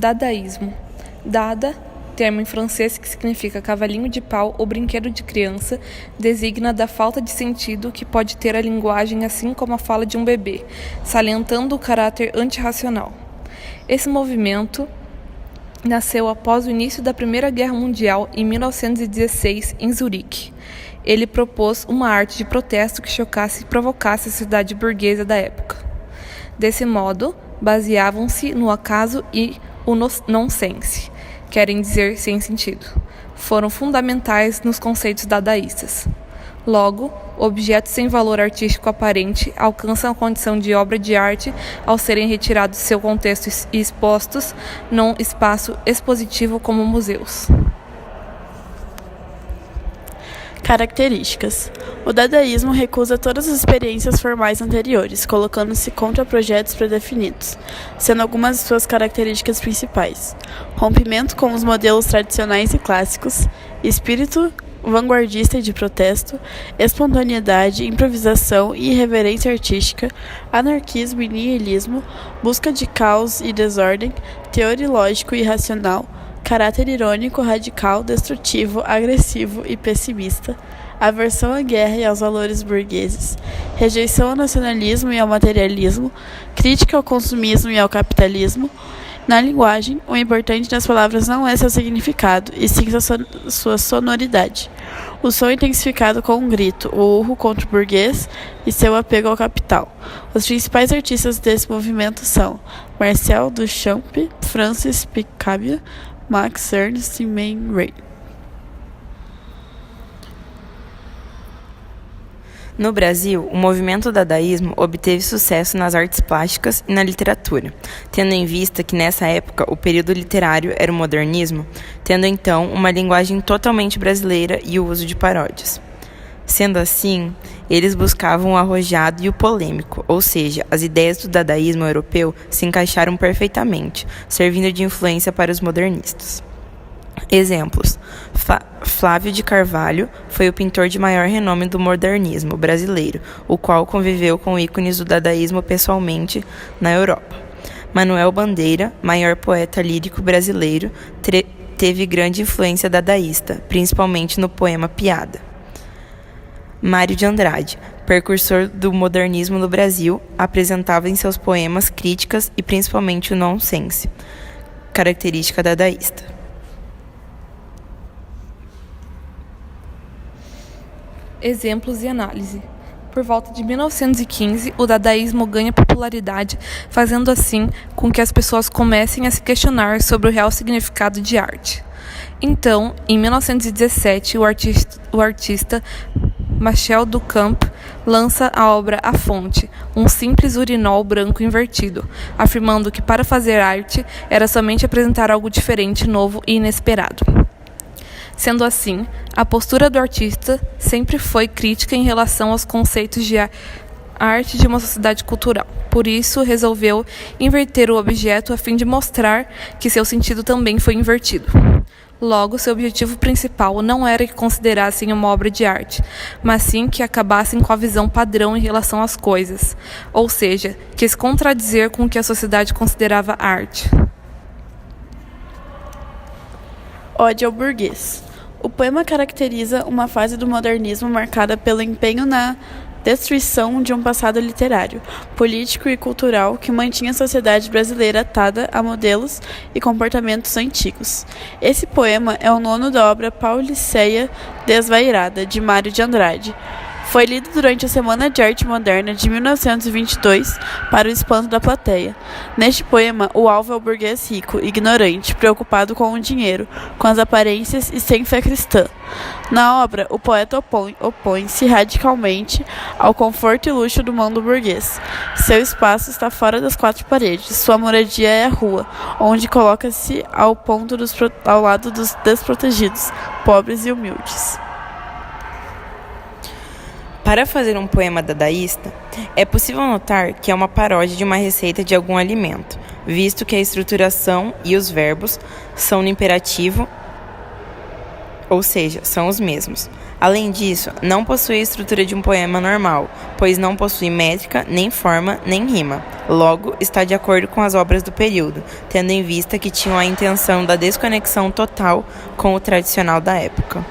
Dadaísmo. Dada, termo em francês que significa cavalinho de pau ou brinquedo de criança, designa da falta de sentido que pode ter a linguagem assim como a fala de um bebê, salientando o caráter antirracional. Esse movimento nasceu após o início da Primeira Guerra Mundial, em 1916, em Zurique. Ele propôs uma arte de protesto que chocasse e provocasse a sociedade burguesa da época. Desse modo, baseavam-se no acaso e o nonsense, querem dizer sem sentido. Foram fundamentais nos conceitos dadaístas. Logo, objetos sem valor artístico aparente alcançam a condição de obra de arte ao serem retirados de seu contexto e expostos num espaço expositivo como museus. Características. O dadaísmo recusa todas as experiências formais anteriores, colocando-se contra projetos predefinidos, sendo algumas de suas características principais: rompimento com os modelos tradicionais e clássicos, espírito vanguardista e de protesto, espontaneidade, improvisação e irreverência artística, anarquismo e nihilismo, busca de caos e desordem, teor ilógico e irracional, caráter irônico, radical, destrutivo, agressivo e pessimista, aversão à guerra e aos valores burgueses, rejeição ao nacionalismo e ao materialismo, crítica ao consumismo e ao capitalismo. Na linguagem, o importante das palavras não é seu significado, e sim sua sonoridade. O som intensificado com um grito, o urro contra o burguês e seu apego ao capital. Os principais artistas desse movimento são Marcel Duchamp, Francis Picabia, Max Ernst e Man Ray. No Brasil, o movimento dadaísmo obteve sucesso nas artes plásticas e na literatura, tendo em vista que nessa época o período literário era o modernismo, tendo então uma linguagem totalmente brasileira e o uso de paródias. Sendo assim, eles buscavam o arrojado e o polêmico, ou seja, as ideias do dadaísmo europeu se encaixaram perfeitamente, servindo de influência para os modernistas. Exemplos: Flávio de Carvalho foi o pintor de maior renome do modernismo brasileiro, o qual conviveu com ícones do dadaísmo pessoalmente na Europa. Manuel Bandeira, maior poeta lírico brasileiro, teve grande influência dadaísta, principalmente no poema Piada. Mário de Andrade, precursor do modernismo no Brasil, apresentava em seus poemas críticas e principalmente o nonsense, característica dadaísta. Exemplos e análise. Por volta de 1915, o dadaísmo ganha popularidade, fazendo assim com que as pessoas comecem a se questionar sobre o real significado de arte. Então, em 1917, o artista Marcel Duchamp lança a obra A Fonte, um simples urinol branco invertido, afirmando que para fazer arte era somente apresentar algo diferente, novo e inesperado. Sendo assim, a postura do artista sempre foi crítica em relação aos conceitos de arte de uma sociedade cultural. Por isso, resolveu inverter o objeto a fim de mostrar que seu sentido também foi invertido. Logo, seu objetivo principal não era que considerassem uma obra de arte, mas sim que acabassem com a visão padrão em relação às coisas, ou seja, quis contradizer com o que a sociedade considerava arte. Ode ao burguês. O poema caracteriza uma fase do modernismo marcada pelo empenho na destruição de um passado literário, político e cultural que mantinha a sociedade brasileira atada a modelos e comportamentos antigos. Esse poema é o nono da obra Pauliceia Desvairada, de Mário de Andrade. Foi lido durante a Semana de Arte Moderna de 1922 para o espanto da plateia. Neste poema, o alvo é o burguês rico, ignorante, preocupado com o dinheiro, com as aparências e sem fé cristã. Na obra, o poeta opõe-se radicalmente ao conforto e luxo do mundo burguês. Seu espaço está fora das quatro paredes, sua moradia é a rua, onde coloca-se ao lado dos desprotegidos, pobres e humildes. Para fazer um poema dadaísta, é possível notar que é uma paródia de uma receita de algum alimento, visto que a estruturação e os verbos são no imperativo, ou seja, são os mesmos. Além disso, não possui a estrutura de um poema normal, pois não possui métrica, nem forma, nem rima. Logo, está de acordo com as obras do período, tendo em vista que tinham a intenção da desconexão total com o tradicional da época.